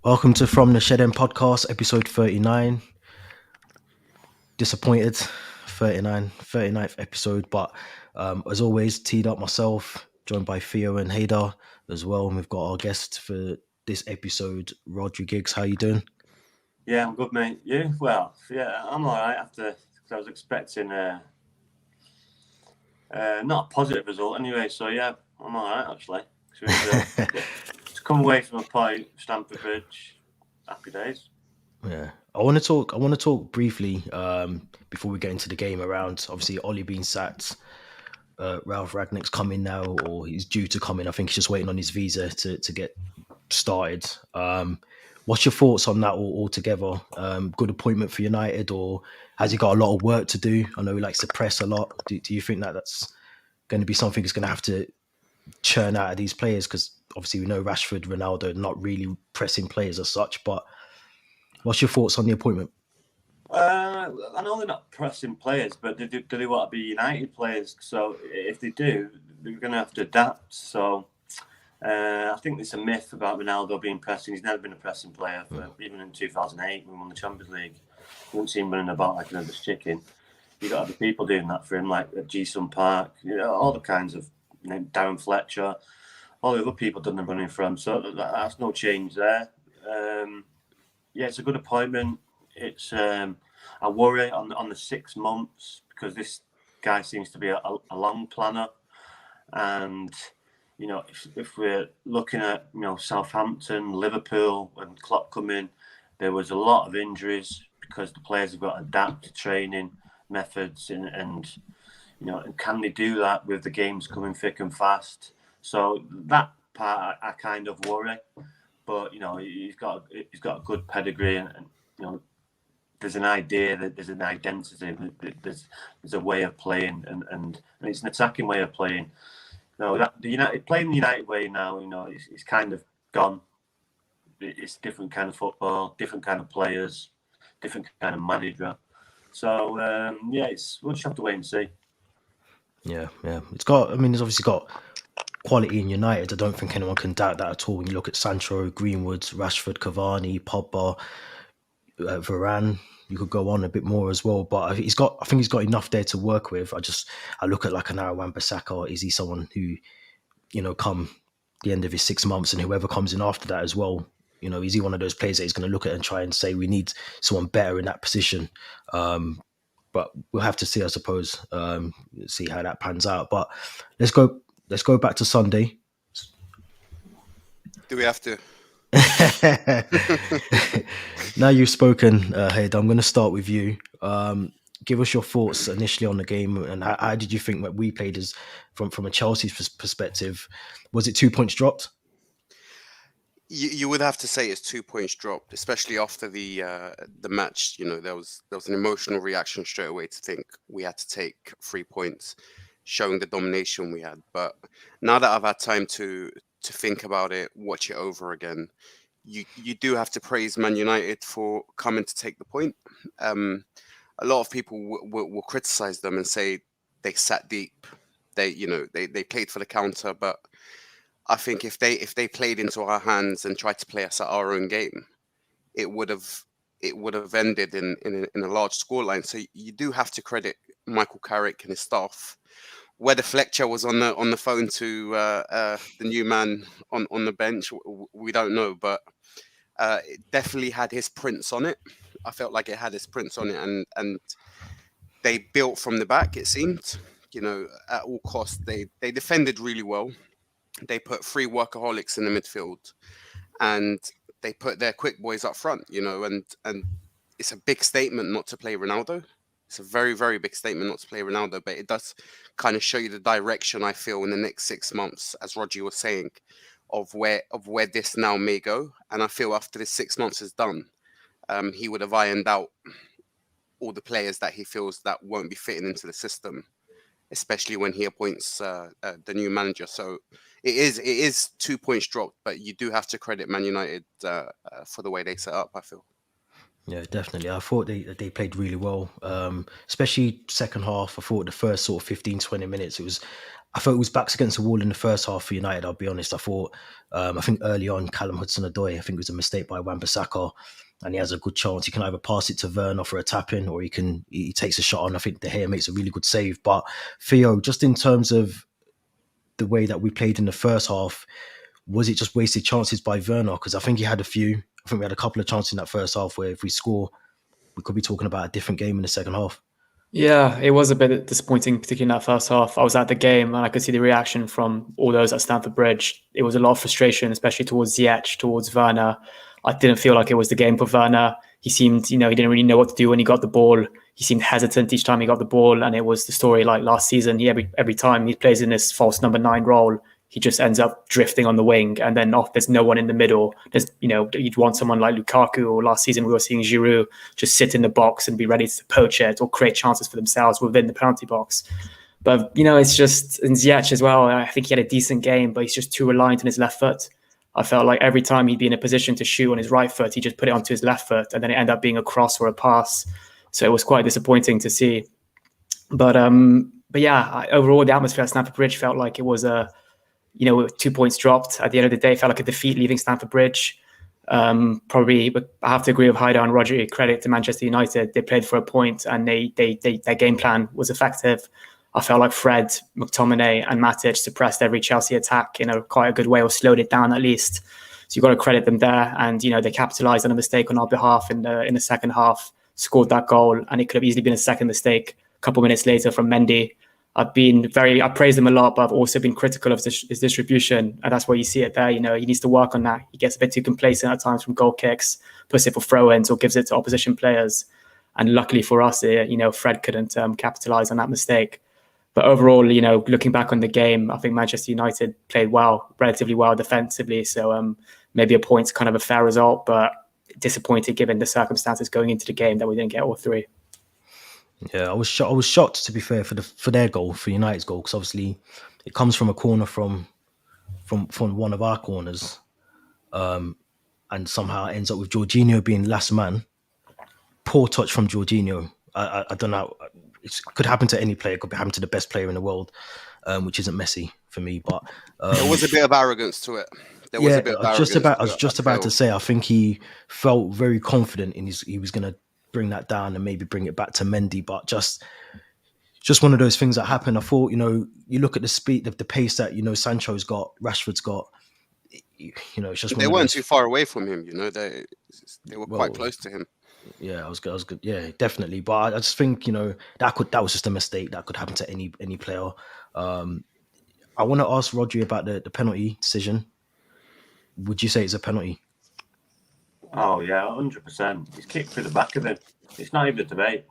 Welcome to From the Shed End podcast, episode 39. Disappointed, 39th episode, but as always, teed up myself, joined by Theo and Hader as well. And we've got our guest for this episode, Rodri Giggs. How you doing? Yeah, I'm good, mate. You? Well, yeah, I'm all right after, because I was expecting not a positive result anyway. So yeah, I'm all right actually. So to come away from a point, Stamford Bridge, happy days. Yeah, I want to talk. I want to talk briefly before we get into the game around obviously Ollie being sacked. Ralph Ragnick's coming now, or he's due to come in. I think he's just waiting on his visa to get started. What's your thoughts on that altogether? Good appointment for United, or has he got a lot of work to do? I know he likes to press a lot. Do you think that that's going to be something he's going to have to churn out of these players? Because obviously we know Rashford, Ronaldo, not really pressing players as such. But what's your thoughts on the appointment? I know they're not pressing players, but do they want to be United players? So if they do, they're going to have to adapt. So I think it's a myth about Ronaldo being pressing. He's never been a pressing player. Even in 2008 when we won the Champions League, you wouldn't see him running about like another chicken. You got other people doing that for him, like at G-Sun Park, all the kinds of Darren Fletcher, all the other people done the running from. So that's no change there. Yeah, it's a good appointment. It's I worry on the 6 months because this guy seems to be a long planner, and if we're looking at Southampton, Liverpool, when Klopp come in, there was a lot of injuries because the players have got to adapt to training methods and can they do that with the games coming thick and fast? So that part I kind of worry, but he's got a good pedigree and there's an idea that there's an identity, there's a way of playing and it's an attacking way of playing. That the United playing the United way now, it's kind of gone. It's different kind of football, different kind of players, different kind of manager. So we'll just have to wait and see. Yeah. It's obviously got quality in United. I don't think anyone can doubt that at all. When you look at Sancho, Greenwood, Rashford, Cavani, Pogba, Varane, you could go on a bit more as well. But I think he's got enough there to work with. I look at like an Wan-Bissaka. Is he someone who, come the end of his 6 months and whoever comes in after that as well, is he one of those players that he's going to look at and try and say we need someone better in that position? But we'll have to see, I suppose, see how that pans out. But let's go back to Sunday. Do we have to? Now you've spoken, Hayd, I'm going to start with you. Give us your thoughts initially on the game, and how did you think that we played as from a Chelsea perspective? Was it 2 points dropped? You would have to say it's 2 points dropped, especially after the match. There was an emotional reaction straight away to think we had to take 3 points, showing the domination we had. But now that I've had time to think about it, watch it over again, you do have to praise Man United for coming to take the point. A lot of people will criticize them and say they sat deep. They played for the counter, but I think if they played into our hands and tried to play us at our own game, it would have ended in a large scoreline. So you do have to credit Michael Carrick and his staff. Whether Fletcher was on the phone to the new man on the bench, we don't know, but it definitely had his prints on it. I felt like it had his prints on it, and they built from the back. It seemed, at all costs, they defended really well. They put 3 workaholics in the midfield, and they put their quick boys up front. And it's a big statement not to play Ronaldo. It's a very, very big statement not to play Ronaldo, but it does kind of show you the direction I feel in the next 6 months, as Roger was saying, of where this now may go. And I feel after this 6 months is done, he would have ironed out all the players that he feels that won't be fitting into the system, especially when he appoints the new manager. So it is 2 points dropped, but you do have to credit Man United for the way they set up, I feel. Yeah, definitely. I thought they played really well, especially second half. I thought the first sort of 15, 20 minutes, it was I thought it was backs against the wall in the first half for United. I'll be honest. I thought, I think early on, Callum Hudson-Odoi, I think it was a mistake by Wan-Bissaka, and he has a good chance. He can either pass it to Werner for a tap in, or he takes a shot on. I think De Gea makes a really good save. But Theo, just in terms of the way that we played in the first half, was it just wasted chances by Werner? Because I think he had a few. I think we had a couple of chances in that first half where if we score, we could be talking about a different game in the second half. Yeah, it was a bit disappointing, particularly in that first half. I was at the game and I could see the reaction from all those at Stamford Bridge. It was a lot of frustration, especially towards Ziyech, towards Werner. I didn't feel like it was the game for Werner. He seemed, he didn't really know what to do when he got the ball. He seemed hesitant each time he got the ball, and it was the story like last season. Every time he plays in this false number 9 role, he just ends up drifting on the wing, and then there's no one in the middle. There's, you'd want someone like Lukaku, or last season we were seeing Giroud just sit in the box and be ready to poach it or create chances for themselves within the penalty box. But, it's just, in Ziyech as well, I think he had a decent game, but he's just too reliant on his left foot. I felt like every time he'd be in a position to shoot on his right foot, he just put it onto his left foot, and then it ended up being a cross or a pass. So it was quite disappointing to see. But yeah, overall, the atmosphere at Stamford Bridge felt like it was 2 points dropped at the end of the day. Felt like a defeat leaving Stamford Bridge. Probably, but I have to agree with Haidar and Roger. Credit to Manchester United. They played for a point, and their game plan was effective. I felt like Fred, McTominay, and Matic suppressed every Chelsea attack in quite a good way, or slowed it down at least. So you've got to credit them there. And they capitalised on a mistake on our behalf in the second half, scored that goal, and it could have easily been a second mistake a couple minutes later from Mendy. I praised him a lot, but I've also been critical of his distribution, and that's where you see it there. He needs to work on that. He gets a bit too complacent at times from goal kicks, puts it for throw-ins or gives it to opposition players. And luckily for us, Fred couldn't capitalise on that mistake. But overall, looking back on the game, I think Manchester United played relatively well defensively. So maybe a point's kind of a fair result, but disappointed given the circumstances going into the game that we didn't get all 3. Yeah, I was shocked, to be fair, for their goal, for United's goal, because obviously it comes from a corner from one of our corners, and somehow it ends up with Jorginho being last man. Poor touch from Jorginho. I don't know. It could happen to any player. It could happen to the best player in the world, which isn't Messi for me. But there was a bit of arrogance to it. I was just about to say. I think he felt very confident in he was going to bring that down and maybe bring it back to Mendy, but just one of those things that happen. I thought, you look at the speed, the pace that Sancho's got, Rashford's got. It's just they weren't too far away from him. They were quite close to him. Yeah, I was good. Yeah, definitely. But I just think that was just a mistake that could happen to any player. I want to ask Rodri about the penalty decision. Would you say it's a penalty? Oh yeah, 100%. He's kicked through the back of him. It's not even a debate.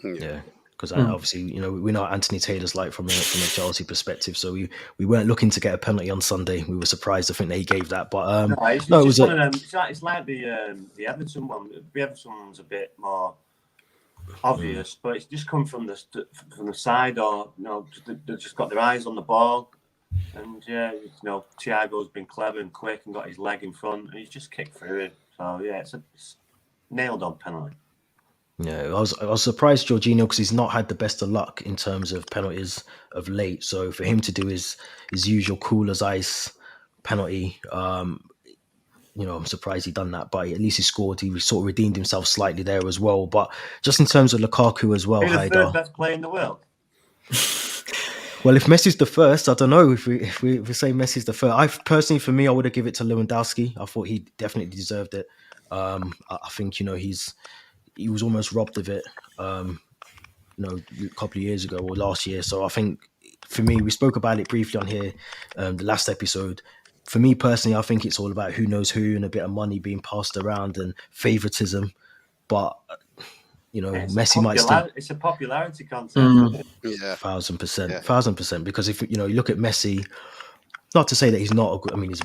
Yeah, because obviously we know what Anthony Taylor's like from a Chelsea perspective. So we weren't looking to get a penalty on Sunday. We were surprised. I think they gave that, but it was one of them. It's like the Everton one. The Everton one's a bit more obvious, but it's just come from the side, or they've just got their eyes on the ball. And Thiago's been clever and quick and got his leg in front, and he's just kicked through it. So yeah, it's nailed on penalty. Yeah, I was surprised Jorginho, because he's not had the best of luck in terms of penalties of late. So for him to do his usual cool as ice penalty, I'm surprised he done that. But at least he scored. He sort of redeemed himself slightly there as well. But just in terms of Lukaku as well, Who's the third best player in the world? Well, if Messi's the first, I don't know if we say Messi's the first. For me, I would have given it to Lewandowski. I thought he definitely deserved it. I think he was almost robbed of it. A couple of years ago or last year. So I think for me, we spoke about it briefly on here, the last episode. For me personally, I think it's all about who knows who and a bit of money being passed around and favoritism. But Messi might still. It's a popularity contest. Yeah, 1,000%. Because if you look at Messi, not to say that he's not a good. I mean, he's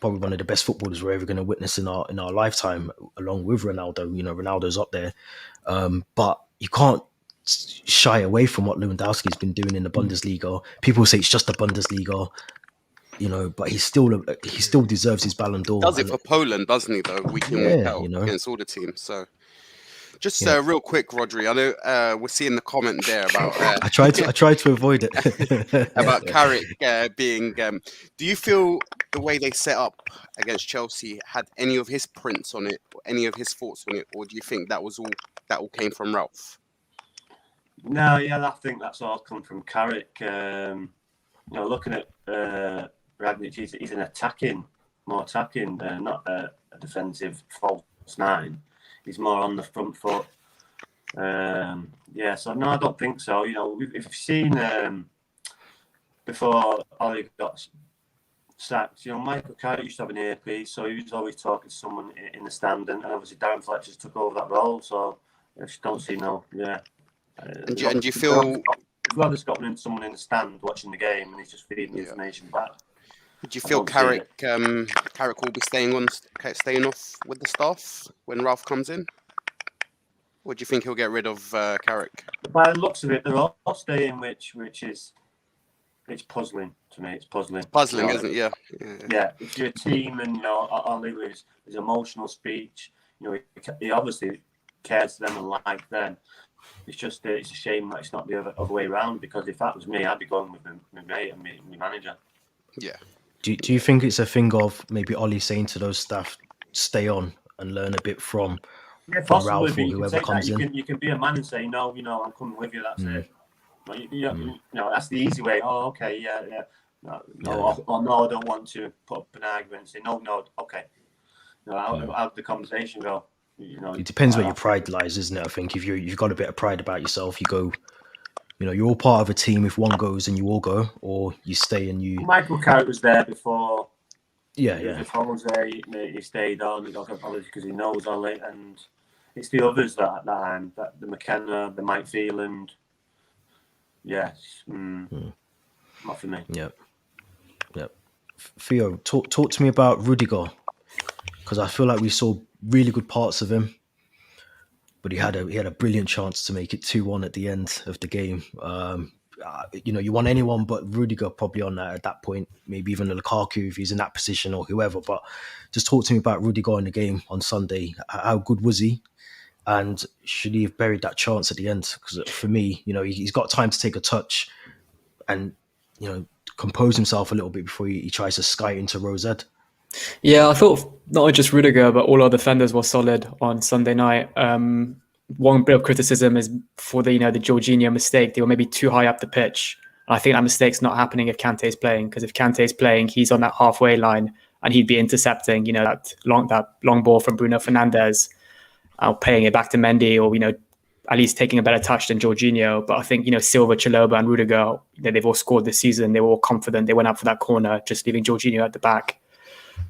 probably one of the best footballers we're ever going to witness in our lifetime, along with Ronaldo. Ronaldo's up there, but you can't shy away from what Lewandowski's been doing in the Bundesliga. People say it's just the Bundesliga. But he still deserves his Ballon d'Or. Does it for Poland, doesn't he? Though week in week out against all the teams. So Just Yeah. real quick, Rodri. I know we're seeing the comment there about I tried to avoid it. about Carrick being. Do you feel the way they set up against Chelsea had any of his prints on it, or any of his thoughts on it, or do you think that all came from Ralph? No, yeah, I think that's all come from Carrick. Looking at Ragnick, he's more attacking, not a defensive false nine. He's more on the front foot. So no, I don't think so. If you've seen before Ollie got sacked, Michael Carrick used to have an earpiece, so he was always talking to someone in the stand, and obviously Darren Fletcher's took over that role. So I just don't see And do you feel? Rather Scotland, someone in the stand watching the game, and he's just feeding the information back. Do you feel Carrick will be staying off with the staff when Ralph comes in? Or do you think he'll get rid of Carrick? By the looks of it, they're all staying, which is it's puzzling to me. It's puzzling. Puzzling, isn't it? Yeah. Yeah. If you're a team and Ollie with his emotional speech, he obviously cares for them and like them. It's a shame that it's not the other way around, because if that was me, I'd be going with my mate and my manager. Yeah. Do you think it's a thing of maybe Ollie saying to those staff, stay on and learn a bit from Ralph or whoever comes in? You can be a man and say, no, I'm coming with you, that's it. That's the easy way. Oh, okay, yeah. No, I don't want to put up an argument and say, no, okay. How did the conversation go? It depends where your pride lies, isn't it? I think if you've got a bit of pride about yourself, you go, you're all part of a team. If one goes, and you all go, or you stay and you. Michael Carrick was there before. Yeah. Before I was there, he stayed on. He got apologies because he knows Ollie, and it's the others that the McKenna, the Mike Phelan. Yes, not for me. Yep. Theo, talk to me about Rudiger, because I feel like we saw really good parts of him, but he had a brilliant chance to make it 2-1 at the end of the game. You want anyone but Rudiger probably on that at that point, maybe even Lukaku if he's in that position or whoever. But just talk to me about Rudiger in the game on Sunday. How good was he? And should he have buried that chance at the end? Because for me, he's got time to take a touch and, compose himself a little bit before he tries to sky into Rosette. Yeah, I thought not only just Rudiger, but all our defenders were solid on Sunday night. One bit of criticism is for the Jorginho mistake. They were maybe too high up the pitch. And I think that mistake's not happening if Kante's playing, because if Kante's playing, he's on that halfway line and he'd be intercepting, that long ball from Bruno Fernandes, playing it back to Mendy, or at least taking a better touch than Jorginho. But I think Silva, Chalobah, and Rudiger, they've all scored this season. They were all confident. They went up for that corner, just leaving Jorginho at the back.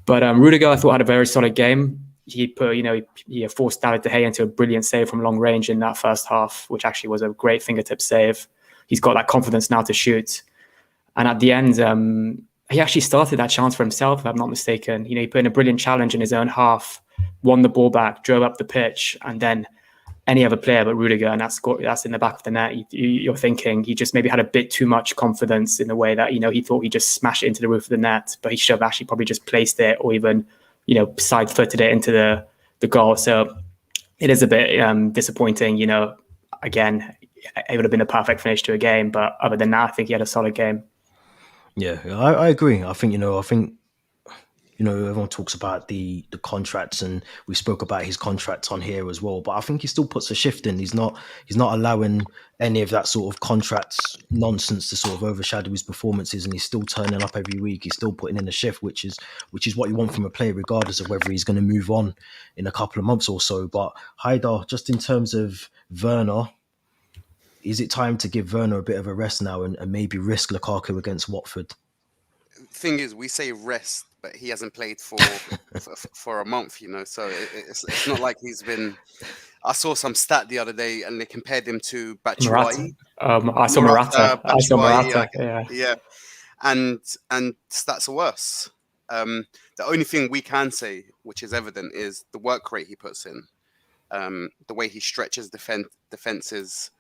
But Rudiger, I thought, had a very solid game. He put, he forced David De Gea into a brilliant save from long range in that first half, which actually was a great fingertip save. He's got that confidence now to shoot. And at the end, he actually started that chance for himself, if I'm not mistaken. He put in a brilliant challenge in his own half, won the ball back, drove up the pitch, and then any other player but Rudiger, and that's in the back of the net. You're thinking he just maybe had a bit too much confidence in the way that he thought he'd just smash it into the roof of the net, but he should have actually probably just placed it or even side-footed it into the goal. So it is a bit disappointing. Again, it would have been a perfect finish to a game, but other than that, I think he had a solid game. Yeah, I agree. I think everyone talks about the contracts, and we spoke about his contracts on here as well. But I think he still puts a shift in. He's not allowing any of that sort of contracts nonsense to sort of overshadow his performances, and he's still turning up every week. He's still putting in a shift, which is what you want from a player, regardless of whether he's going to move on in a couple of months or so. But Haidar, just in terms of Werner, is it time to give Werner a bit of a rest now and maybe risk Lukaku against Watford? Thing is, we say rest, but he hasn't played for for a month, so it's not like he's been. I saw some stat the other day, and they compared him to Batshuayi. I saw Morata. Yeah, and stats are worse. The only thing we can say, which is evident, is the work rate he puts in, the way he stretches defenses.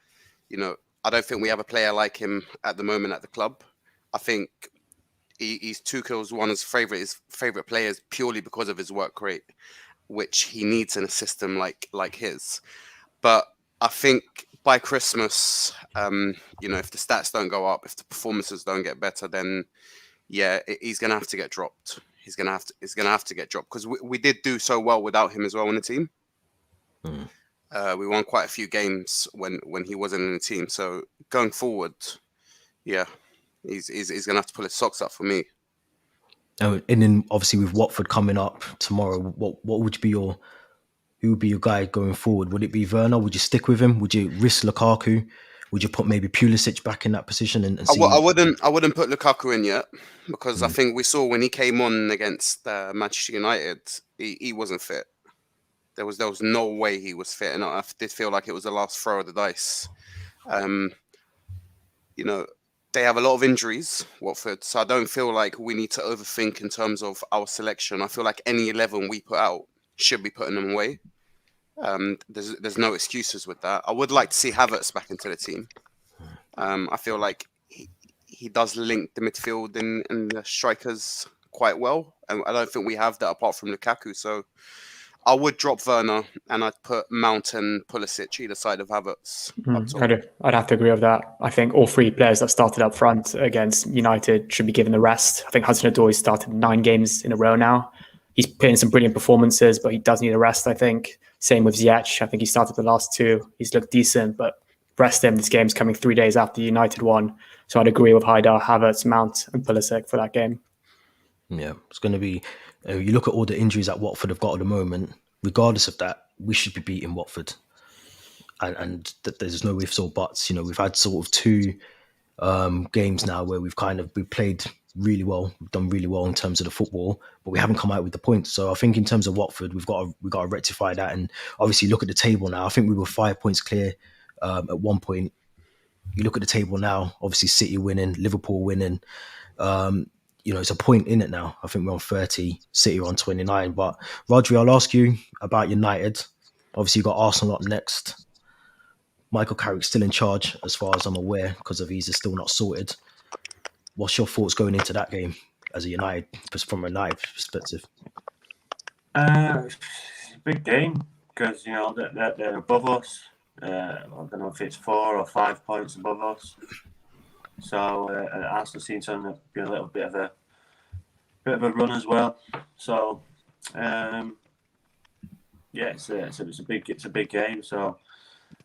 I don't think we have a player like him at the moment at the club. I think he's Tuchel's one of his favorite players purely because of his work rate, which he needs in a system like his. But I think by Christmas, if the stats don't go up, if the performances don't get better, then he's gonna have to get dropped. He's gonna have to get dropped because we did do so well without him as well in the team. We won quite a few games when he wasn't in the team. So going forward, he's gonna have to pull his socks up for me. And then obviously with Watford coming up tomorrow, what would be who would be your guy going forward? Would it be Werner? Would you stick with him? Would you risk Lukaku? Would you put maybe Pulisic back in that position and see? I wouldn't put Lukaku in yet because I think we saw when he came on against Manchester United, he wasn't fit. There was no way he was fit, and I did feel like it was the last throw of the dice. They have a lot of injuries, Watford, so I don't feel like we need to overthink in terms of our selection. I feel like any 11 we put out should be putting them away. There's no excuses with that. I would like to see Havertz back into the team. I feel like he does link the midfield and the strikers quite well, and I don't think we have that apart from Lukaku. So I would drop Werner and I'd put Mount and Pulisic either side of Havertz. I'd have to agree with that. I think all three players that started up front against United should be given the rest. I think Hudson-Odoi started 9 games in a row now. He's put in some brilliant performances, but he does need a rest, I think. Same with Ziyech. I think he started the last 2. He's looked decent, but rest him. This game's coming 3 days after United won. So I'd agree with Haidar, Havertz, Mount and Pulisic for that game. Yeah, it's going to be... you look at all the injuries that Watford have got at the moment, regardless of that, we should be beating Watford. And there's no ifs or buts. We've had sort of 2 games now where we played really well. We've done really well in terms of the football, but we haven't come out with the points. So I think in terms of Watford, we've got to rectify that. And obviously look at the table now. I think we were 5 points clear at one point. You look at the table now, obviously City winning, Liverpool winning. It's a point in it now. I think we're on 30, City are on 29. But Rodri, I'll ask you about United. Obviously, you've got Arsenal up next. Michael Carrick's still in charge, as far as I'm aware, because of visa still not sorted. What's your thoughts going into that game from a United perspective? It's a big game because they're above us. I don't know if it's 4 or 5 points above us. So Arsenal seem to be a little bit of a run as well. So it's a big game. So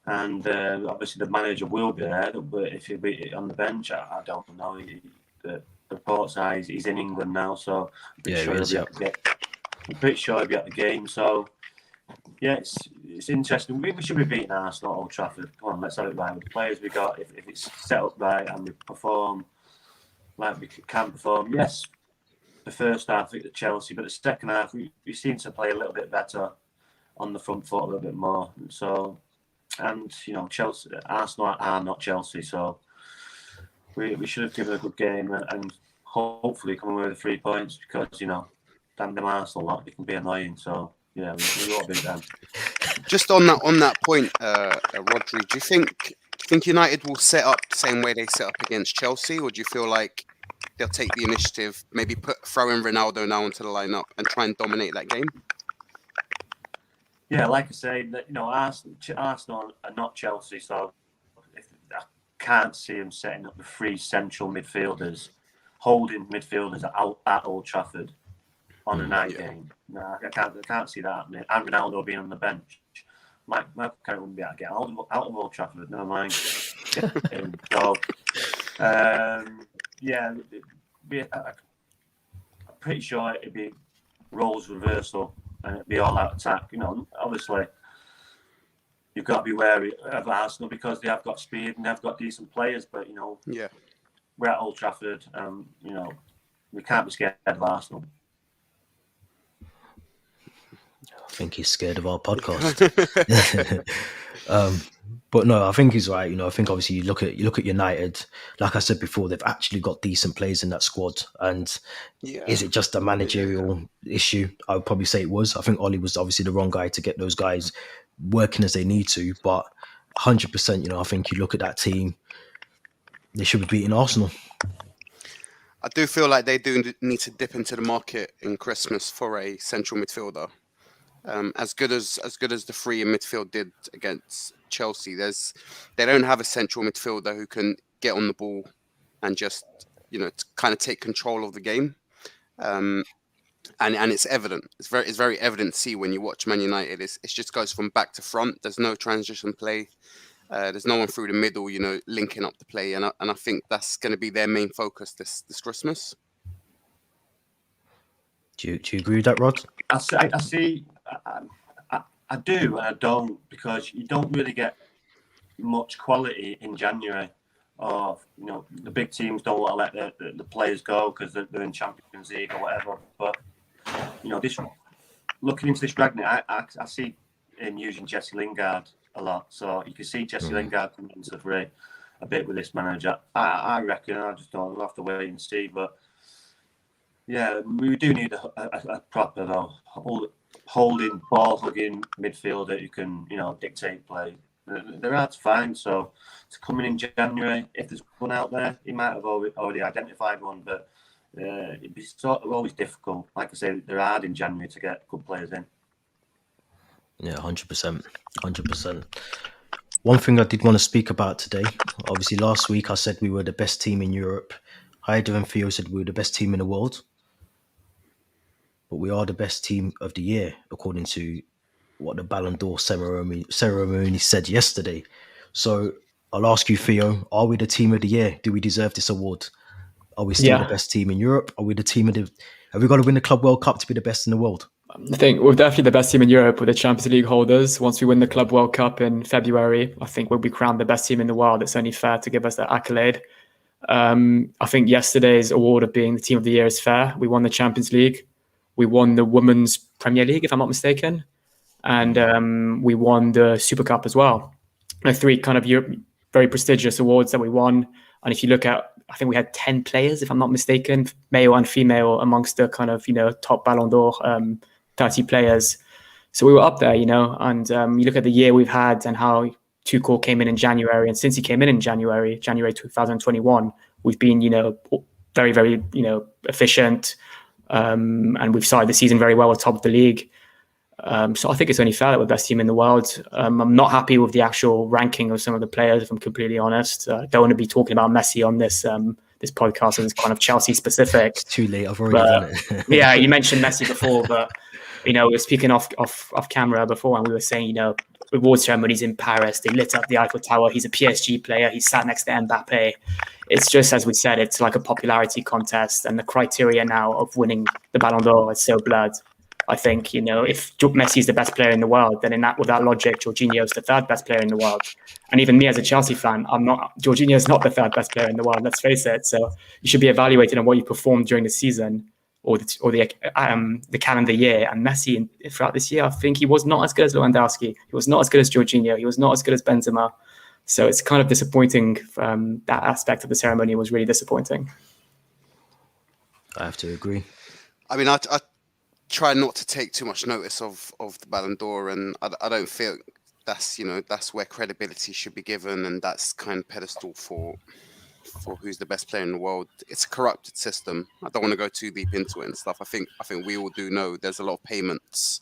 and obviously the manager will be there, but if he'll be on the bench, I don't know. The reports are he's in England now, so I'm pretty sure he'll be at the game. So yeah, it's interesting. We should be beating Arsenal at Old Trafford. Come on, let's have it right with the players we got. If it's set up right and we perform like we can perform, yes, the first half at Chelsea, but the second half we seem to play a little bit better on the front foot, a little bit more. So, and Arsenal are not Chelsea, so we should have given a good game and hopefully come away with 3 points because damn them Arsenal lot, they can be annoying. So. Yeah, we ought to beat them. Just on that point, Rodri, do you think United will set up the same way they set up against Chelsea, or do you feel like they'll take the initiative, maybe throw in Ronaldo now into the lineup and try and dominate that game? Yeah, like I say, Arsenal are not Chelsea, so I can't see them setting up the 3 central midfielders, holding midfielders at Old Trafford. On a night game, no, I can't see that happening. And Ronaldo being on the bench, Mike Carrick wouldn't be able to get out of Old Trafford. Never mind. So, I'm pretty sure it'd be roles reversal and it'd be all out attack. Obviously, you've got to be wary of Arsenal because they have got speed and they've got decent players. But we're at Old Trafford, we can't be scared of Arsenal. I think he's scared of our podcast. But no, I think he's right. I think obviously you look at United. Like I said before, they've actually got decent players in that squad. And is it just a managerial issue? I would probably say it was. I think Ollie was obviously the wrong guy to get those guys working as they need to. But 100%, I think you look at that team, they should be beating Arsenal. I do feel like they do need to dip into the market in Christmas for a central midfielder. As good as the three in midfield did against Chelsea, they don't have a central midfielder who can get on the ball and just kind of take control of the game. And it's evident. It's very evident to see when you watch Man United. It just goes from back to front. There's no transition play. There's no one through the middle, linking up the play, and I think that's going to be their main focus this Christmas. Do you agree with that, Rod? I see. I do and I don't, because you don't really get much quality in January. Or the big teams don't want to let the players go because they're in Champions League or whatever. But this looking into this Ragnar, I see him using Jesse Lingard a lot. So you can see Jesse Lingard coming into the fray a bit with this manager. I reckon. I just don't. We'll have to wait and see. But yeah, we do need a proper holding, ball hugging midfielder who can dictate play. They're hard to find. So to coming in January, if there's one out there, he might have already identified one, but it'd be sort of always difficult. Like I say, they're hard in January to get good players in. Yeah, 100%. One thing I did want to speak about today, obviously last week I said we were the best team in Europe. Haider and Theo said we were the best team in the world. But we are the best team of the year, according to what the Ballon d'Or ceremony said yesterday. So I'll ask you, Theo, are we the team of the year? Do we deserve this award? Are we still the best team in Europe? Are we the team have we got to win the Club World Cup to be the best in the world? I think we're definitely the best team in Europe. We're the Champions League holders. Once we win the Club World Cup in February, I think we'll be crowned the best team in the world. It's only fair to give us that accolade. I think yesterday's award of being the team of the year is fair. We won the Champions League. We won the Women's Premier League, if I'm not mistaken. And we won the Super Cup as well. Three kind of very prestigious awards that we won. And if you look at, I think we had 10 players, if I'm not mistaken, male and female, amongst the kind of, top Ballon d'Or 30 players. So we were up there, and you look at the year we've had and how Tuchel came in January. And since he came in January 2021, we've been, very, very, efficient. And we've started the season very well at top of the league. So I think it's only fair that we're the best team in the world. I'm not happy with the actual ranking of some of the players, if I'm completely honest. I don't want to be talking about Messi on this podcast, as it's kind of Chelsea specific. It's too late. I've already done it. Yeah, you mentioned Messi before, but we were speaking off camera before, and we were saying, reward ceremonies in Paris, they lit up the Eiffel Tower. He's a PSG player. He sat next to Mbappe. It's just, as we said, it's like a popularity contest, and the criteria now of winning the Ballon d'Or is so blurred. I think, if Messi is the best player in the world, then with that logic, Jorginho is the third best player in the world. And even me as a Chelsea fan, Jorginho is not the third best player in the world, let's face it. So you should be evaluated on what you performed during the season or the calendar year. And Messi, throughout this year, I think he was not as good as Lewandowski. He was not as good as Jorginho. He was not as good as Benzema. So it's kind of disappointing. That aspect of the ceremony was really disappointing. I have to agree. I mean, I try not to take too much notice of the Ballon d'Or, and I don't feel that's where credibility should be given, and that's kind of pedestal for who's the best player in the world. It's a corrupted system. I don't want to go too deep into it and stuff. I think we all do know there's a lot of payments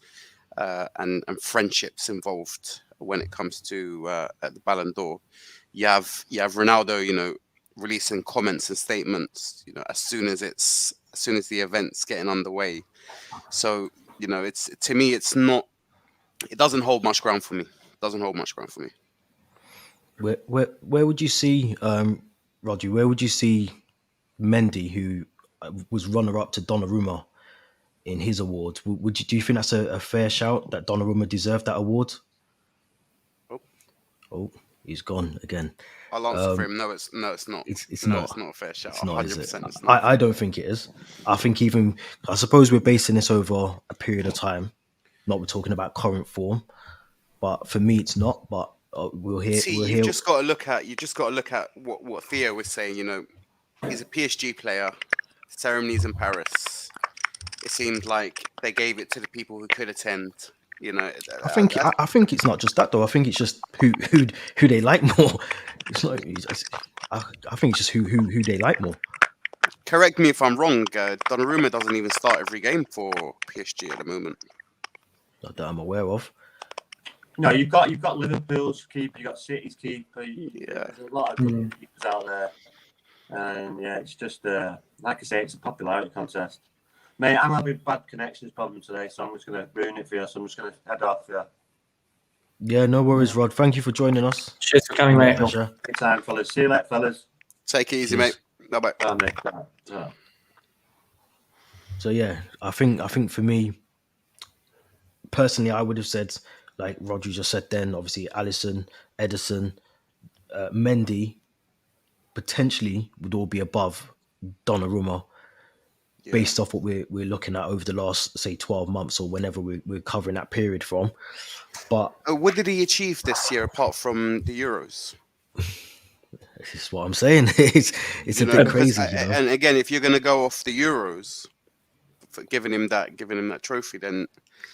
and friendships involved when it comes to at the Ballon d'Or. You have Ronaldo, releasing comments and statements, as soon as the event's getting underway. So, to me, it doesn't hold much ground for me. Where would you see, Roger, where would you see Mendy, who was runner-up to Donnarumma in his award? Do you think that's a fair shout, that Donnarumma deserved that award? Oh, he's gone again. I'll answer for him. No, it's not. It's not a fair shout. It's not, 100%. is it? It's not. I don't think it is. I think I suppose we're basing this over a period of time. We're talking about current form, but for me, it's not. But we'll hear. You just got to look at what Theo was saying. He's a PSG player. Ceremonies in Paris. It seemed like they gave it to the people who could attend. I think it's not just that though. I think it's just who they like more. It's not. I think it's just who they like more. Correct me if I'm wrong. Donnarumma doesn't even start every game for PSG at the moment. that I'm aware of. No, you've got Liverpool's keeper, you've got City's keeper. Yeah. There's a lot of good keepers out there, and yeah, it's just like I say, it's a popularity contest. Mate, I'm having bad connections problem today, so I'm just going to ruin it for you. So I'm just going to head off. Yeah, no worries, Rod. Thank you for joining us. Cheers for coming, mate. Pleasure. Good time, fellas. See you later, fellas. Take it easy, Cheers. mate. Bye-bye. Bye, mate. Bye. So yeah, I think for me personally, I would have said, like Roger just said then, obviously Alisson, Edison, Mendy potentially would all be above Donnarumma Yeah. based off what we're looking at over the last, say, 12 months or whenever we're covering that period from. But What did he achieve this year apart from the Euros? this is what I'm saying. It's You a know, bit because crazy, you know. and again, if you're going to go off the Euros for giving him that trophy, then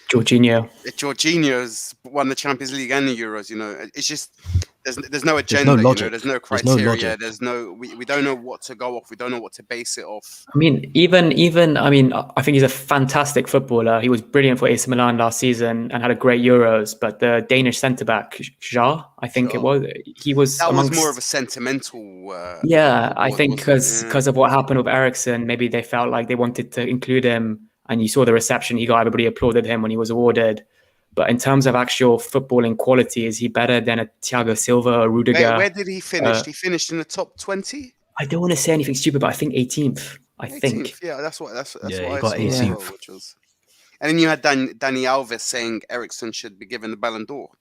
Jorginho's won the Champions League and the Euros. You know, it's just there's no agenda. logic. There's no There's no criteria. logic. We don't know what to go off. We don't know what to base it off. I mean, even I mean, I think he's a fantastic footballer. He was brilliant for AC Milan last season and had a great Euros. But the Danish centre back, Jar, I think it was, he was. That was more of a sentimental. Yeah, I think wasn't it? because of what happened with Ericsson, maybe they felt like they wanted to include him. And you saw the reception he got. Everybody applauded him when he was awarded. But in terms of actual footballing quality, is he better than a Thiago Silva or Rudiger? Where did he finish? He finished in the top 20. I don't want to say anything stupid, but I think 18th. I think. Yeah, that's what Yeah, what he I got saw. 18th. Which was, and then you had Danny Alves saying Ericsson should be given the Ballon d'Or.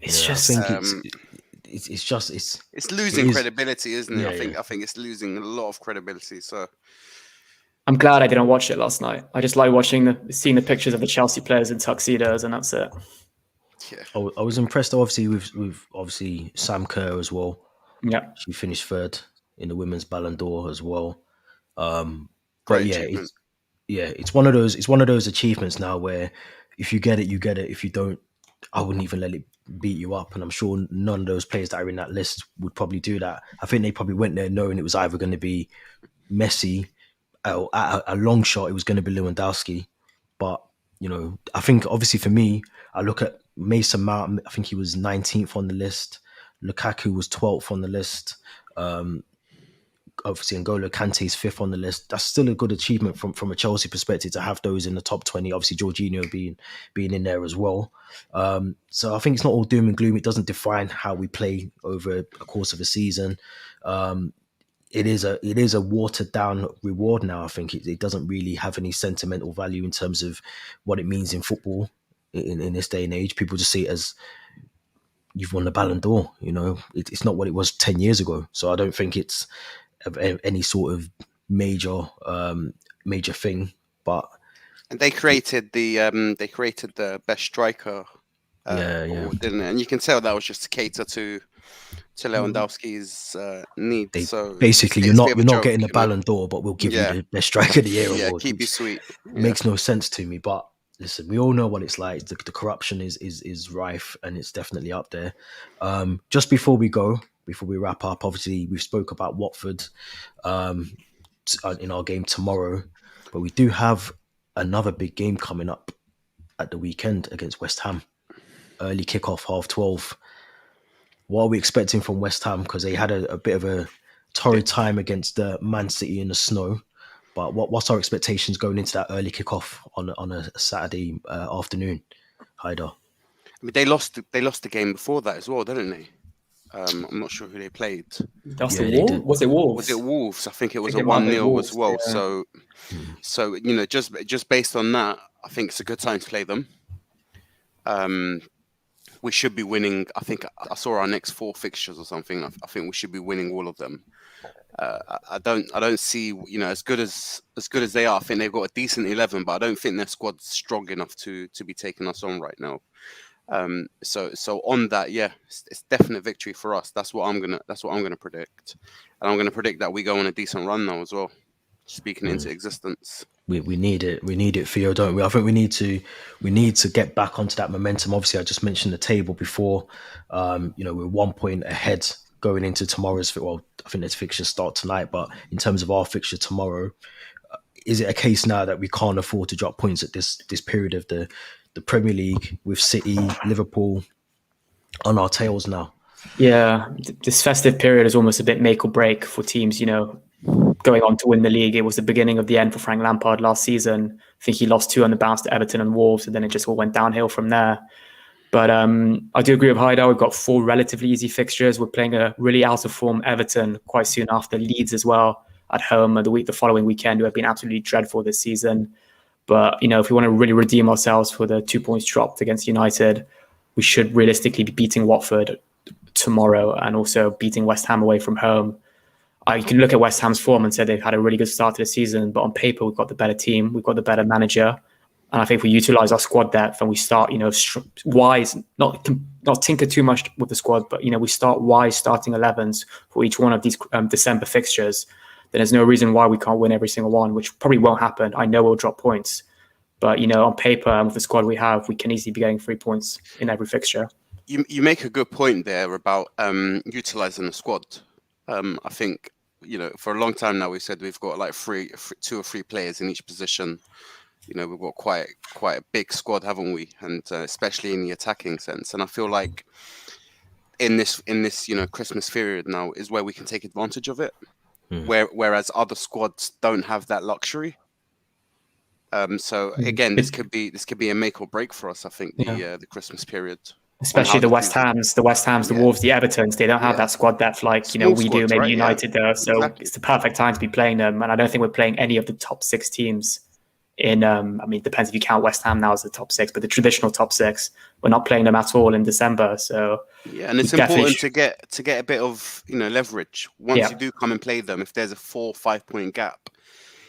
It's Yeah, just. I think It's losing credibility, isn't it? Yeah, I think it's losing a lot of credibility. So I'm glad I didn't watch it last night. I just like seeing the pictures of the Chelsea players in tuxedos, and that's it. yeah, I was impressed, obviously, with obviously Sam Kerr as well. Yeah. She finished third in the women's Ballon d'Or as well. But great yeah, achievement. it's one of those achievements now where if you get it, you get it. If you don't, I wouldn't even let it beat you up. And I'm sure none of those players that are in that list would probably do that. I think they probably went there knowing it was either going to be Messi, or at a long shot, it was going to be Lewandowski. But you know, I think obviously for me, I look at Mason Mount. I think he was 19th on the list. Lukaku was 12th on the list. Obviously N'Golo Kante is 5th on the list. That's still a good achievement from a Chelsea perspective to have those in the top 20. Obviously Jorginho being in there as well. So I think it's not all doom and gloom. It doesn't define how we play over a course of a season. It is a watered down reward now. I think it doesn't really have any sentimental value in terms of what it means in football in this day and age. People just see it as you've won the Ballon d'Or. You know, it's not what it was 10 years ago. So I don't think it's any sort of major thing. But And they created the best striker award, didn't it? And you can tell that was just to cater to Lewandowski's needs. So basically, you're not getting the Ballon d'Or, but we'll give you the best striker of the year award. Keep you sweet. Makes no sense to me. But listen, we all know what it's like. The corruption is rife, and it's definitely up there. Just before we wrap up, obviously we've spoke about Watford in our game tomorrow, but we do have another big game coming up at the weekend against West Ham. Early kickoff, 12:30. What are we expecting from West Ham? Because they had a bit of a torrid time against Man City in the snow. But what's our expectations going into that early kickoff on a Saturday afternoon, Haidar? I mean, they lost the game before that as well, didn't they? I'm not sure who they played. Was it Wolves? Was it Wolves? Was it Wolves? I think it was a 1-0 as well. Yeah. So you know, just based on that, I think it's a good time to play them. We should be winning. I think I saw our next 4 fixtures or something. I think we should be winning all of them. I don't see, you know, as good as they are. I think they've got a decent 11, but I don't think their squad's strong enough to be taking us on right now. So on that, yeah, it's definite victory for us. That's what I'm gonna predict, and I'm gonna predict that we go on a decent run now as well. Speaking into existence. We need it, Theo, don't we? I think we need to get back onto that momentum. Obviously, I just mentioned the table before. You know, we're 1 point ahead going into tomorrow's. Well, I think there's fixtures start tonight, but in terms of our fixture tomorrow, is it a case now that we can't afford to drop points at this period of the the Premier League with City, Liverpool on our tails now. Yeah, this festive period is almost a bit make or break for teams, going on to win the league. It was the beginning of the end for Frank Lampard last season. I think he lost 2 on the bounce to Everton and Wolves, and then it just all went downhill from there. But I do agree with Haidar. We've got 4 relatively easy fixtures. We're playing a really out of form Everton quite soon after, Leeds as well at home the following weekend, who have been absolutely dreadful this season. But if we want to really redeem ourselves for the 2 points dropped against United, we should realistically be beating Watford tomorrow and also beating West Ham away from home. You can look at West Ham's form and say they've had a really good start to the season, but on paper we've got the better team, we've got the better manager. And I think if we utilize our squad depth and we start, wise, not tinker too much with the squad, but we start wise starting 11s for each one of these December fixtures, then there's no reason why we can't win every single one, which probably won't happen. I know we'll drop points, but on paper and with the squad we have, we can easily be getting 3 points in every fixture. You make a good point there about utilizing the squad. I think for a long time now we've said we've got like 2 or 3 players in each position. We've got quite a big squad, haven't we? And especially in the attacking sense. And I feel like in this Christmas period now is where we can take advantage of it. Whereas other squads don't have that luxury. So again, this could be a make or break for us. I think the Christmas period. Especially the West Hams, the Wolves, the Evertons, they don't have that squad depth like Small we do, squads, maybe right? United does. So Exactly. it's the perfect time to be playing them. And I don't think we're playing any of the top 6 teams in it depends if you count West Ham now as the top 6, but the traditional top 6, we're not playing them at all in December. So and it's important to get a bit of leverage once you do come and play them. If there's a 4 or 5 point gap,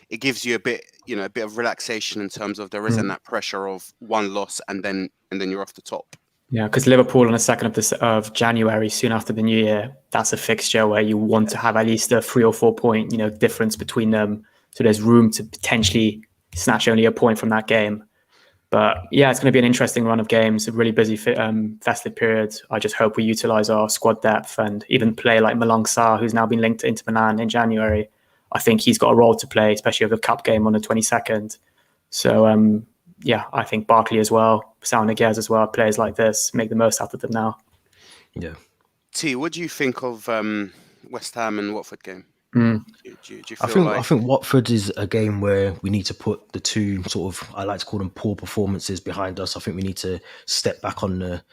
it gives you a bit of relaxation in terms of there isn't that pressure of one loss and then you're off the top. Yeah, because Liverpool on the 2nd of January, soon after the New Year, that's a fixture where you want to have at least a 3 or 4 point difference between them, so there's room to potentially snatch only a point from that game. But yeah, it's going to be an interesting run of games, a really busy festive period. I just hope we utilize our squad depth and even play like Malang Sarr, who's now been linked to Inter Milan in January. I think he's got a role to play, especially with the cup game on the 22nd. So I think Barkley as well, Saul Niguez as well, players like this, make the most out of them now. Yeah. T, what do you think of West Ham and Watford game? Mm. Do you feel I think Watford is a game where we need to put the 2 sort of, I like to call them poor performances behind us. I think we need to step back on the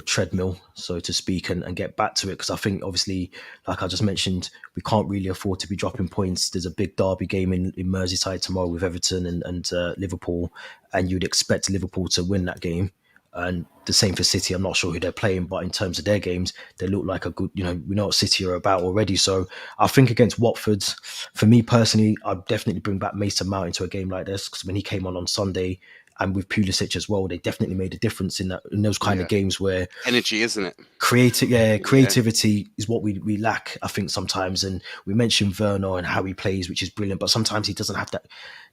treadmill, so to speak, and get back to it. Because I think, obviously, like I just mentioned, we can't really afford to be dropping points. There's a big derby game in Merseyside tomorrow with Everton and Liverpool, and you'd expect Liverpool to win that game. And the same for City. I'm not sure who they're playing, but in terms of their games, they look like a good, we know what City are about already. So I think against Watford, for me personally, I'd definitely bring back Mason Mount into a game like this, because when he came on Sunday, and with Pulisic as well, they definitely made a difference in those kind of games where energy, isn't it? Creativity is what we lack, I think, sometimes. And we mentioned Werner and how he plays, which is brilliant, but sometimes he doesn't have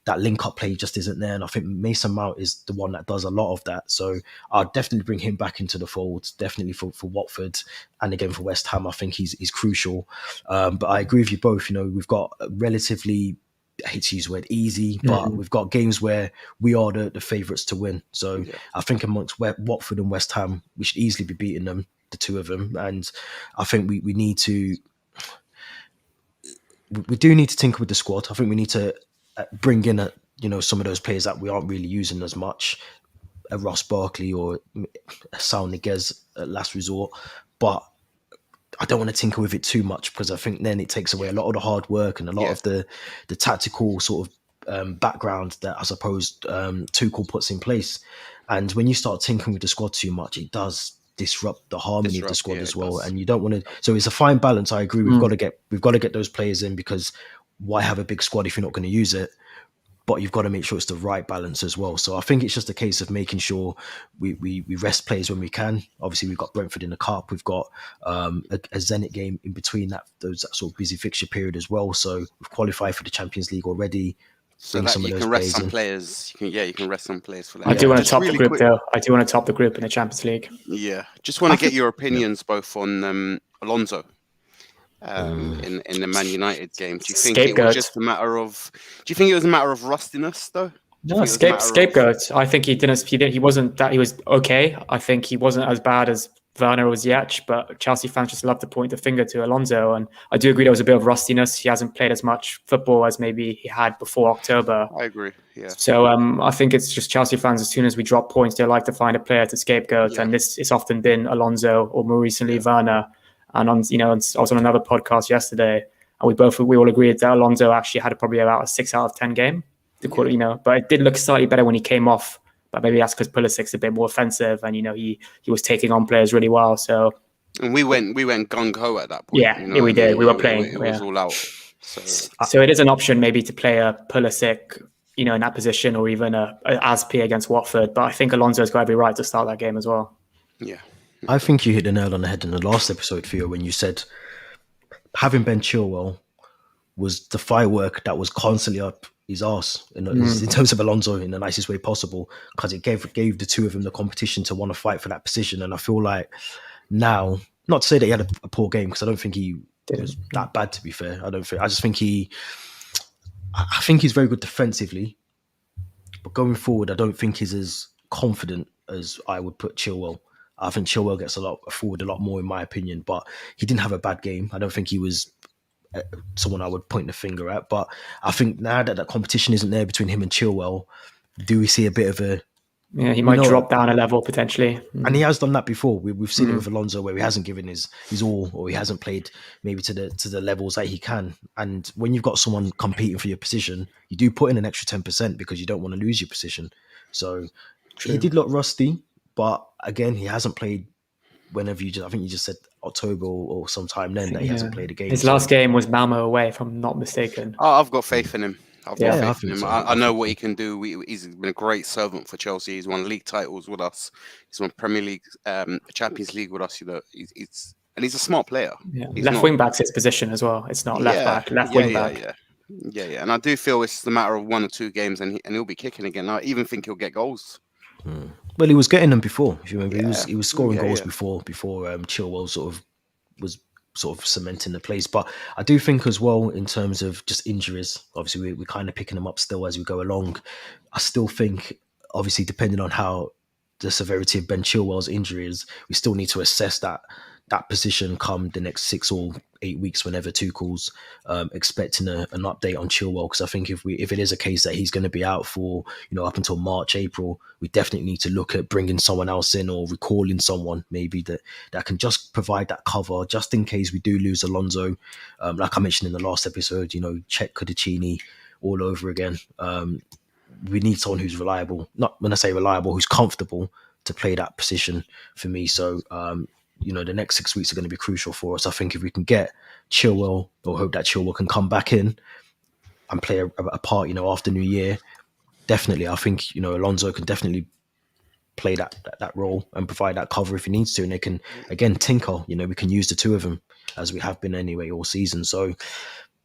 that link up play, just isn't there. And I think Mason Mount is the one that does a lot of that. So I'll definitely bring him back into the fold, definitely for Watford, and again for West Ham. I think he's crucial. But I agree with you both. We've got a relatively, I hate to use the word easy, but we've got games where we are the favourites to win. So I think amongst Watford and West Ham, we should easily be beating them, the 2 of them. And I think we need to, we do need to tinker with the squad. I think we need to bring in some of those players that we aren't really using as much, a Ross Barkley or a Saul Niguez at last resort. But I don't want to tinker with it too much, because I think then it takes away a lot of the hard work and a lot of the tactical sort of background that I suppose Tuchel puts in place. And when you start tinkering with the squad too much, it does disrupt the harmony of the squad as well. And you don't want to. So it's a fine balance. I agree. We've got to get those players in, because why have a big squad if you're not going to use it? But you've got to make sure it's the right balance as well. So I think it's just a case of making sure we rest players when we can. Obviously, we've got Brentford in the cup. We've got a Zenit game in between that sort of busy fixture period as well. So we've qualified for the Champions League already. So that you can rest some players. You can rest some players for that. I do want to top the group, though. I do want to top the group in the Champions League. Yeah, just want to get your opinions both on Alonso. In the Man United game, do you think it was just a matter of? Do you think it was a matter of rustiness though? Do you No, think it was a matter of- scapegoat. I think he wasn't that. He was okay. I think he wasn't as bad as Werner or Ziyech, but Chelsea fans just love to point the finger to Alonso. And I do agree there was a bit of rustiness. He hasn't played as much football as maybe he had before October. I agree. Yeah. So I think it's just Chelsea fans, as soon as we drop points, they like to find a player to scapegoat. Yeah. And it's often been Alonso or more recently Werner. And I was on another podcast yesterday, and we all agreed that Alonso actually had probably about a 6 out of 10 game. But it did look slightly better when he came off. But maybe that's because Pulisic's a bit more offensive, and he was taking on players really well. So And we went gung ho at that point. Yeah, we did. We were playing. It was all out. So it is an option maybe to play a Pulisic, in that position, or even a Aspi against Watford. But I think Alonso's got every right to start that game as well. Yeah. I think you hit the nail on the head in the last episode, Theo, when you said having Ben Chilwell was the firework that was constantly up his arse in terms of Alonso in the nicest way possible, because it gave the two of them the competition to want to fight for that position. And I feel like now, not to say that he had a poor game, because I don't think he was that bad, to be fair. I just think I think he's very good defensively, but going forward, I don't think he's as confident as I would put Chilwell. I think Chilwell gets forward a lot more, in my opinion, but he didn't have a bad game. I don't think he was someone I would point the finger at, but I think now that competition isn't there between him and Chilwell, do we see a bit of a... Yeah, he might drop down a level potentially. And he has done that before. We've seen it with Alonso, where he hasn't given his all, or he hasn't played maybe to the levels that he can. And when you've got someone competing for your position, you do put in an extra 10% because you don't want to lose your position. So He did look rusty, but again, he hasn't played I think you just said October or sometime then that he hasn't played a game. His last game was Malmo away, if I'm not mistaken. Oh, I've got faith in him. I know what he can do. He's been a great servant for Chelsea. He's won league titles with us. He's won Premier League, Champions League with us. He's a smart player. Yeah. Left wing back's his position as well. It's not left back, left wing back. Yeah. And I do feel it's a matter of 1 or 2 games, and he'll be kicking again. I even think he'll get goals. Well, he was getting them before. If you remember, he was scoring goals before Chilwell was cementing the place. But I do think as well, in terms of just injuries, obviously we're kind of picking them up still as we go along. I still think, obviously, depending on how the severity of Ben Chilwell's injury is, we still need to assess that position come the next 6 or 8 weeks, whenever Tuchel's expecting an update on Chilwell. Because I think if it is a case that he's going to be out for up until March, April, we definitely need to look at bringing someone else in, or recalling someone maybe that can just provide that cover just in case we do lose Alonso. Like I mentioned in the last episode, check Cudicini all over again. We need someone who's reliable. Not when I say reliable, who's comfortable to play that position for me. So the next 6 weeks are going to be crucial for us. I think if we can get Chilwell, or hope that Chilwell can come back in and play a part, after New Year, definitely, I think, Alonso can definitely play that role and provide that cover if he needs to. And they can, again, tinker, we can use the two of them as we have been anyway all season. So,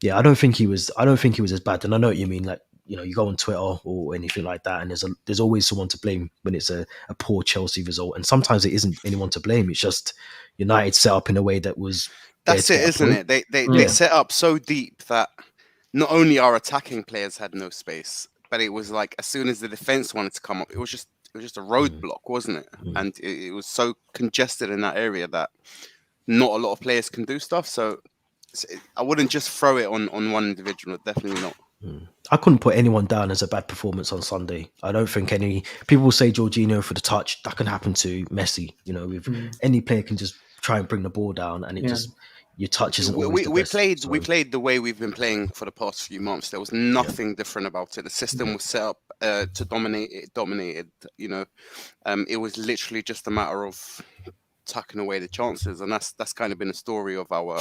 yeah, I don't think he was as bad. And I know what you mean, like, you go on Twitter or anything like that, and there's always someone to blame when it's a poor Chelsea result. And sometimes it isn't anyone to blame. It's just United set up in a way that was... That's it, isn't it? They set up so deep that not only our attacking players had no space, but it was like as soon as the defense wanted to come up, it was just a roadblock, wasn't it? And it was so congested in that area that not a lot of players can do stuff. So I wouldn't just throw it on one individual. Definitely not. I couldn't put anyone down as a bad performance on Sunday. I don't think people will say Jorginho for the touch. That can happen to Messi. Any player can just try and bring the ball down, and it just your touch isn't always the best. We played the way we've been playing for the past few months. There was nothing different about it. The system was set up to dominate. It dominated. It was literally just a matter of tucking away the chances, and that's kind of been the story of our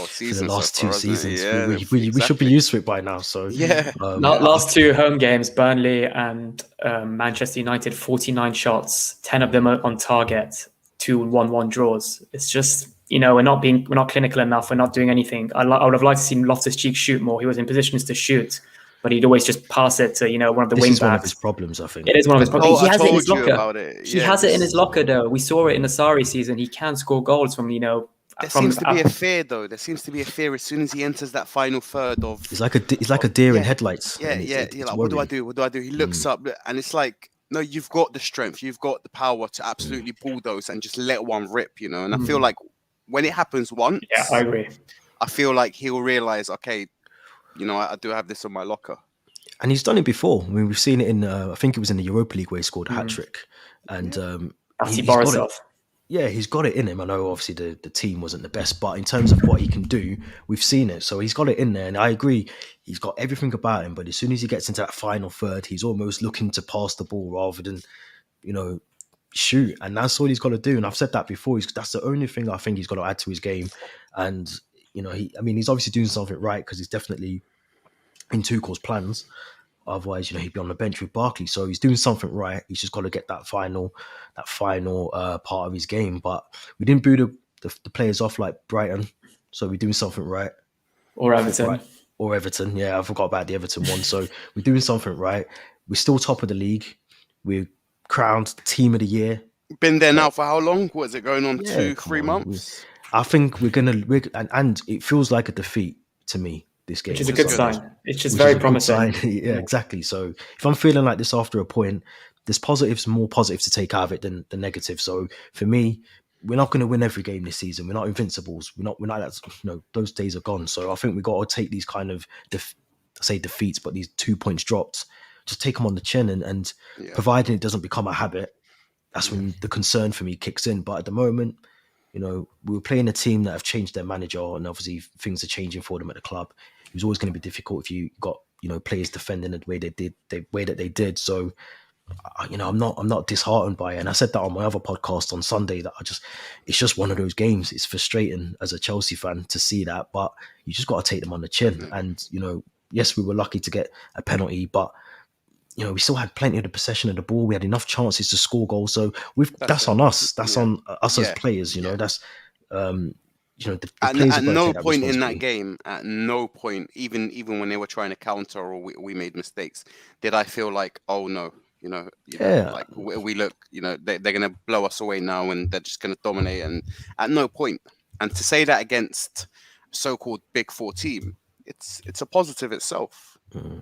season. For the last so far, 2 seasons, we should be used to it by now. So last 2 home games, Burnley and Manchester United, 49 shots, 10 of them are on target, 2 1-1 draws. It's just we're not clinical enough. We're not doing anything. I would have liked to see Loftus-Cheek shoot more. He was in positions to shoot, but he'd always just pass it to one of the wing backs. This is one of his problems, I think. It is one of his problems. He has it in his locker. Yeah, He has it in his locker, though. We saw it in the Sarri season. He can score goals from There seems to be a fear, though. There seems to be a fear as soon as he enters that final third of. It's like a deer in headlights. Yeah, and it's Like, worrying. what do I do? What do I do? He looks up, and it's like, no, you've got the strength, you've got the power to absolutely bulldoze and just let one rip, And I feel like when it happens once, I agree. I feel like he'll realize, okay, I do have this on my locker. And he's done it before. I mean, we've seen it in, I think it was in the Europa League where he scored a hat-trick. And he's got it. Yeah, he's got it in him. I know, obviously, the team wasn't the best, but in terms of what he can do, we've seen it. So he's got it in there. And I agree, he's got everything about him. But as soon as he gets into that final third, he's almost looking to pass the ball rather than, shoot. And that's all he's got to do. And I've said that before. That's the only thing I think he's got to add to his game. And, he's obviously doing something right because he's definitely in Tuchel's plans. Otherwise, he'd be on the bench with Barkley. So he's doing something right. He's just got to get that final part of his game. But we didn't boo the players off like Brighton. So we're doing something right. Or Everton. Right. Or Everton. Yeah, I forgot about the Everton one. So we're doing something right. We're still top of the league. We're crowned team of the year. Been there now for how long? What is it going on? 2-3 months? I think and it feels like a defeat to me. This game, which is a good sign. It's just very promising. Yeah, exactly. So if I'm feeling like this after a point, there's more positives to take out of it than the negative. So for me, we're not going to win every game this season. We're not invincibles. We're not. Those days are gone. So I think we got to take these kind of defeats, but these 2 points dropped, just take them on the chin, and providing it doesn't become a habit, that's when the concern for me kicks in. But at the moment, we were playing a team that have changed their manager, and obviously things are changing for them at the club. It was always going to be difficult if you got players defending the way they did. So I'm not disheartened by it. And I said that on my other podcast on Sunday that it's just one of those games. It's frustrating as a Chelsea fan to see that, but you just got to take them on the chin. And yes, we were lucky to get a penalty, but we still had plenty of the possession of the ball. We had enough chances to score goals. So that's on us. That's on us as players. That's. At no point in that game, at no point, even when they were trying to counter or we made mistakes, did I feel like, oh no, like we look, they're going to blow us away now and they're just going to dominate. And at no point. And to say that against so-called Big Four team, it's a positive itself.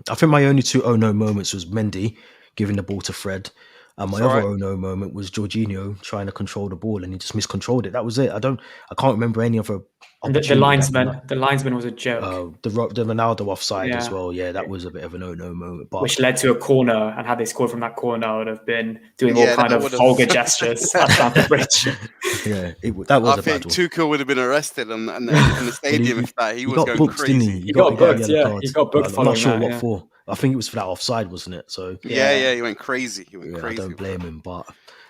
I think my only two oh no moments was Mendy giving the ball to Fred. And my other oh no moment was Jorginho trying to control the ball and he just miscontrolled it. That was it. I can't remember any other. And the linesman was a joke. The Ronaldo offside as well. Yeah, that was a bit of an oh no moment. But which led to a corner, and had they scored from that corner, I would have been doing all kind of vulgar gestures at Stamford Bridge. Yeah, that was I think Tuchel would have been arrested in the stadium if that. He was going booked, crazy. He got booked. Yeah, he got booked. I'm not sure what for. I think it was for that offside, wasn't it? So yeah, he went crazy. I don't blame him. But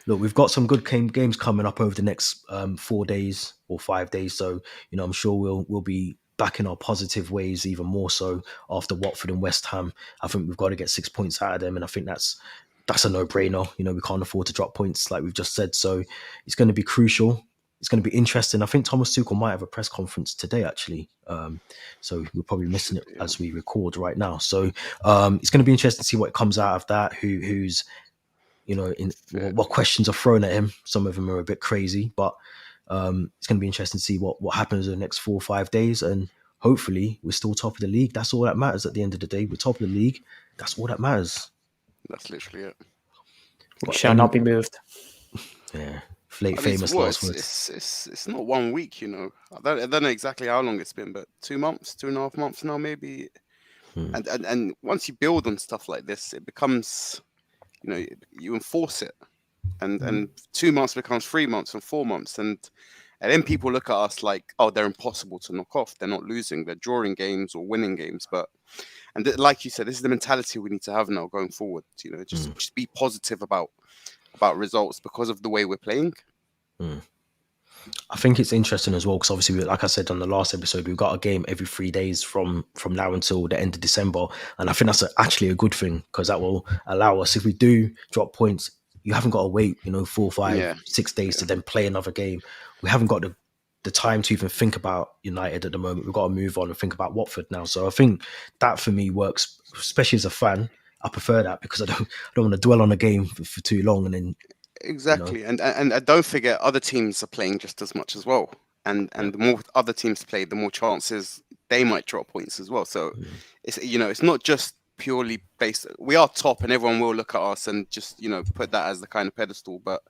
look, we've got some good games coming up over the next 4 days or 5 days. So I'm sure we'll be back in our positive ways even more so after Watford and West Ham. I think we've got to get 6 points out of them, and I think that's a no-brainer. We can't afford to drop points like we've just said. So it's going to be crucial. It's going to be interesting. I think Thomas Tuchel might have a press conference today, actually. So we're probably missing it as we record right now. So it's going to be interesting to see what comes out of that. Who's what questions are thrown at him. Some of them are a bit crazy, but it's going to be interesting to see what happens in the next 4 or 5 days. And hopefully we're still top of the league. That's all that matters at the end of the day. We're top of the league. That's all that matters. That's literally it. We shall not be moved. Yeah. Famous last words. It's not 1 week, I don't know exactly how long it's been, but 2 months, 2.5 months now, maybe. And once you build on stuff like this, it becomes, you enforce it, and 2 months becomes 3 months and 4 months, and then people look at us like, oh, they're impossible to knock off. They're not losing. They're drawing games or winning games, and like you said, this is the mentality we need to have now going forward. Just be positive about results because of the way we're playing. I think it's interesting as well because obviously, like I said on the last episode, we've got a game every 3 days from now until the end of December, and I think that's actually a good thing because that will allow us, if we do drop points, you haven't got to wait 4, 5, 6 days to then play another game. We haven't got the time to even think about United at the moment. We've got to move on and think about Watford now. So I think that for me works, especially as a fan. I prefer that because I don't want to dwell on a game for too long and then exactly. And don't forget, other teams are playing just as much as well. and the more other teams play, the more chances they might drop points as well. So it's it's not just purely based. We are top, and everyone will look at us and just put that as the kind of pedestal. But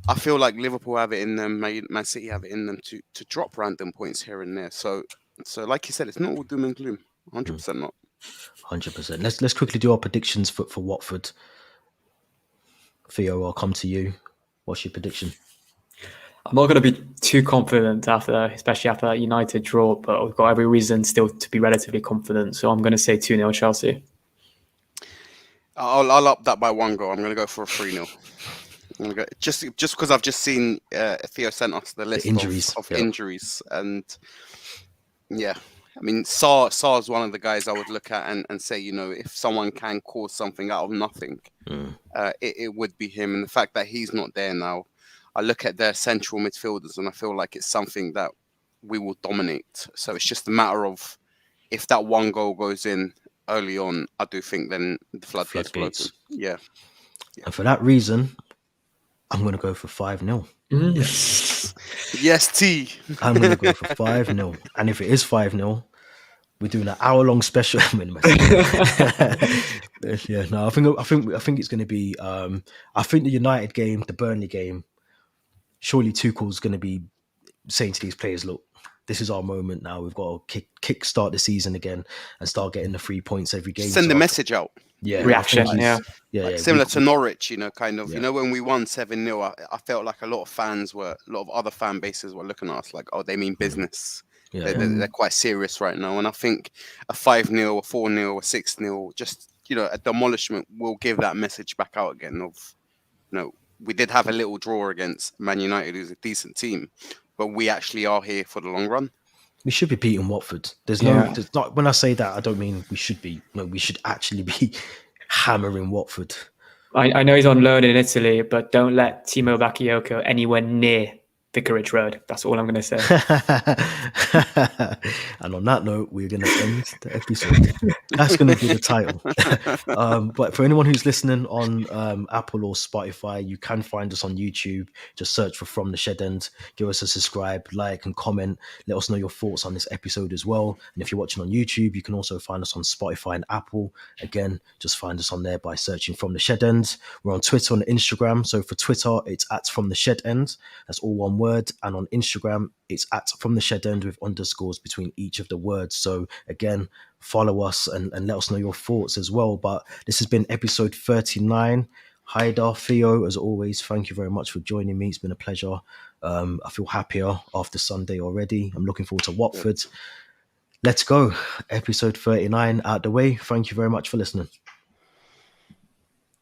I feel like Liverpool have it in them, Man City have it in them to drop random points here and there. So like you said, it's not all doom and gloom. 100% not. 100%. Let's quickly do our predictions for Watford. Theo, I'll come to you. What's your prediction? I'm not going to be too confident especially after that United draw, but we've got every reason still to be relatively confident. So I'm going to say 2-0 Chelsea. I'll up that by 1 goal. I'm going to go for a 3-0. I'm going to go just because I've just seen Theo sent us the list of injuries, and yeah, I mean Sar's one of the guys I would look at and say, if someone can cause something out of nothing, it would be him. And the fact that he's not there now, I look at their central midfielders and I feel like it's something that we will dominate. So it's just a matter of if that 1 goal goes in early on, I do think then the floodgates will open. Yeah. And for that reason, I'm going to go for 5-0. Yes, T. I'm going to go for 5-0. And if it is 5-0, we're doing an hour-long special. I think it's going to be. I think the United game, the Burnley game, surely Tuchel's going to be saying to these players, "Look, this is our moment now. We've got to kick start the season again and start getting the 3 points every game." Send the message out. Yeah, reaction. Similar to Norwich, kind of. When we won 7-0, I felt like a lot of other fan bases were looking at us like, "Oh, they mean business." They're quite serious right now, and I think a 5-0, a 4-0, a 6-0, just a demolishment will give that message back out again. Of we did have a little draw against Man United, who's a decent team, but we actually are here for the long run. We should be beating Watford. There's not. When I say that, I don't mean we should be. No, we should actually be hammering Watford. I know he's on loan in Italy, but don't let Timo Bakayoko anywhere near Vicarage Road. That's all I'm going to say. And on that note, we're going to end the episode. That's going to be the title. But for anyone who's listening on Apple or Spotify, you can find us on YouTube. Just search for From the Shed End. Give us a subscribe, like, and comment. Let us know your thoughts on this episode as well. And if you're watching on YouTube, you can also find us on Spotify and Apple. Again, just find us on there by searching From the Shed End. We're on Twitter and Instagram. So for Twitter, it's @From the Shed End. That's all one word. And on Instagram, it's @From the Shed End with underscores between each of the words. So again, follow us and let us know your thoughts as well. But this has been episode 39. Haidar, Theo, as always, thank you very much for joining me. It's been a pleasure. I feel happier after Sunday already. I'm looking forward to Watford. Let's go. Episode 39 out the way. Thank you very much for listening.